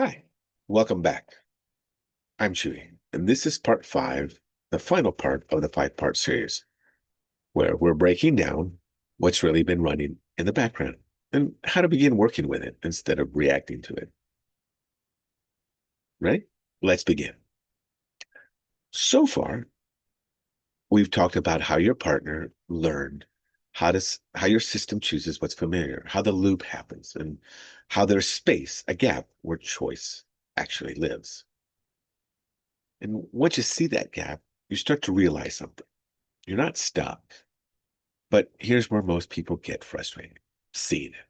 Hi, welcome back. I'm Chewy, and this is part five, the final part of the five-part series, where we're breaking down what's really been running in the background and how to begin working with it instead of reacting to it. Ready? Let's begin. So far, we've talked about how your partner learned how your system chooses what's familiar, how the loop happens, and how there's space, a gap where choice actually lives. And once you see that gap, you start to realize something. You're not stuck. But here's where most people get frustrated. Seeing it.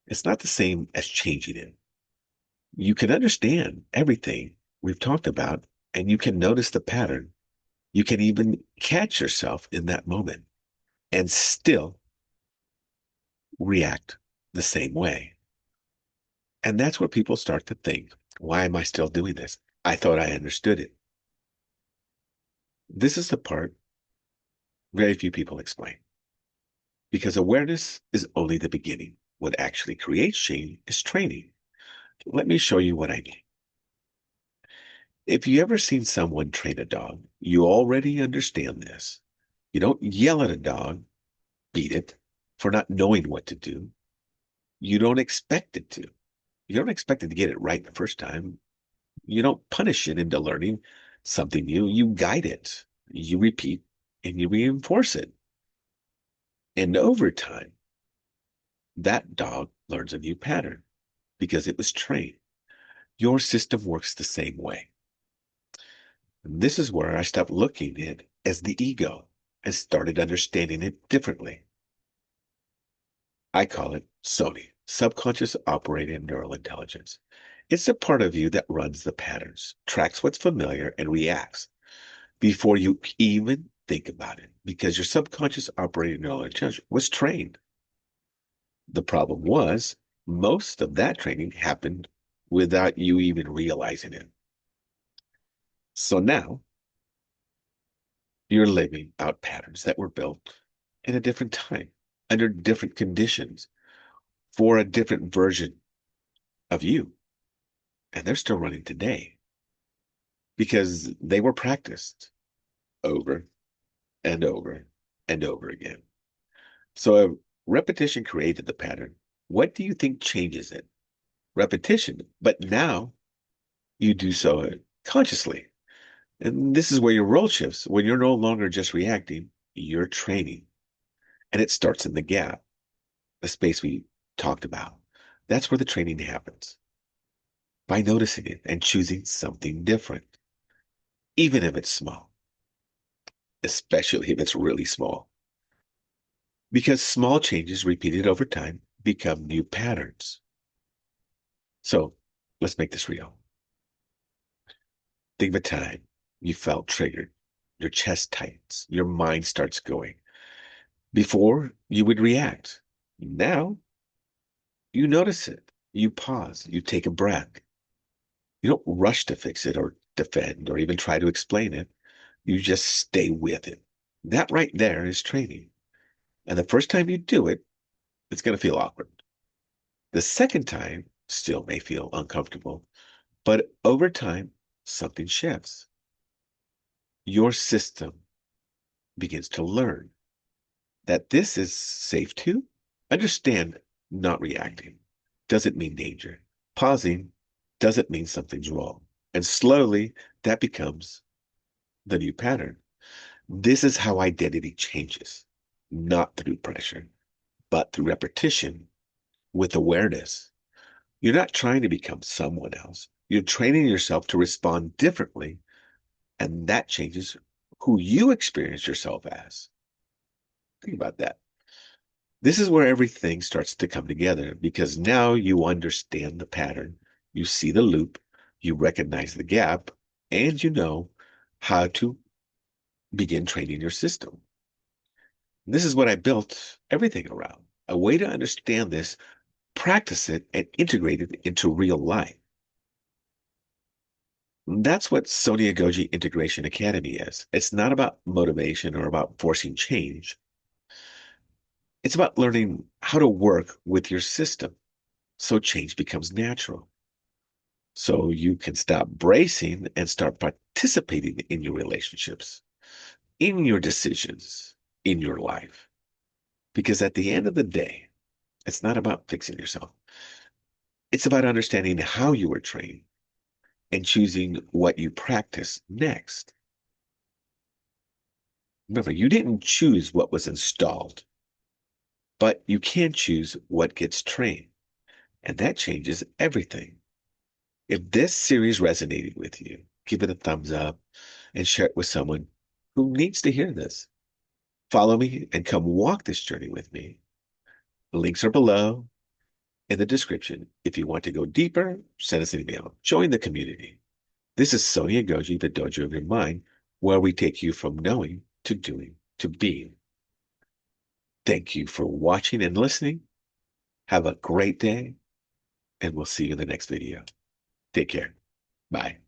It's not the same as changing it. You can understand everything we've talked about, and you can notice the pattern. You can even catch yourself in that moment and still react the same way. And that's where people start to think, why am I still doing this? I thought I understood it. This is the part very few people explain because awareness is only the beginning. What actually creates change is training. Let me show you what I mean. If you ever seen someone train a dog, you already understand this. You don't yell at a dog, beat it for not knowing what to do. You don't expect it to. You don't expect it to get it right the first time. You don't punish it into learning something new. You guide it. You repeat and you reinforce it. And over time, that dog learns a new pattern because it was trained. Your system works the same way. And this is where I stopped looking at it as the ego and started understanding it differently. I call it SONI, subconscious operating neural intelligence. It's a part of you that runs the patterns, tracks what's familiar, and reacts before you even think about it because your subconscious operating neural intelligence was trained. The problem was most of that training happened without you even realizing it. So now you're living out patterns that were built in a different time, under different conditions, for a different version of you. And they're still running today because they were practiced over and over and over again. So a repetition created the pattern. What do you think changes it? Repetition. But now you do so consciously. And this is where your role shifts. When you're no longer just reacting, you're training. And it starts in the gap, the space we talked about. That's where the training happens by noticing it and choosing something different, even if it's small, especially if it's really small. Because small changes repeated over time become new patterns. So let's make this real. Think of a time you felt triggered, your chest tightens, your mind starts going. Before you would react. Now you notice it. You pause, you take a breath. You don't rush to fix it or defend or even try to explain it. You just stay with it. That right there is training. And the first time you do it, it's going to feel awkward. The second time still may feel uncomfortable, but over time, something shifts. Your system begins to learn that this is safe too. Understand not reacting doesn't mean danger. Pausing doesn't mean something's wrong. And slowly that becomes the new pattern. This is how identity changes, not through pressure, but through repetition with awareness. You're not trying to become someone else. You're training yourself to respond differently, and that changes who you experience yourself as. Think about that. This is where everything starts to come together because now you understand the pattern, you see the loop, you recognize the gap, and you know how to begin training your system. This is what I built everything around, a way to understand this, practice it, and integrate it into real life. That's what Sonia Goji Integration Academy is. It's not about motivation or about forcing change. It's about learning how to work with your system so change becomes natural. so you can stop bracing and start participating in your relationships, in your decisions, in your life. Because at the end of the day, it's not about fixing yourself. It's about understanding how you were trained and choosing what you practice next. Remember, you didn't choose what was installed, but you can choose what gets trained, and that changes everything. If this series resonated with you, give it a thumbs up and share it with someone who needs to hear this. Follow me and come walk this journey with me. The links are below in the description. If you want to go deeper, send us an email. Join the community. This is Sonia Goji, the Dojo of Your Mind, where we take you from knowing to doing to being. Thank you for watching and listening. Have a great day, and we'll see you in the next video. Take care. Bye.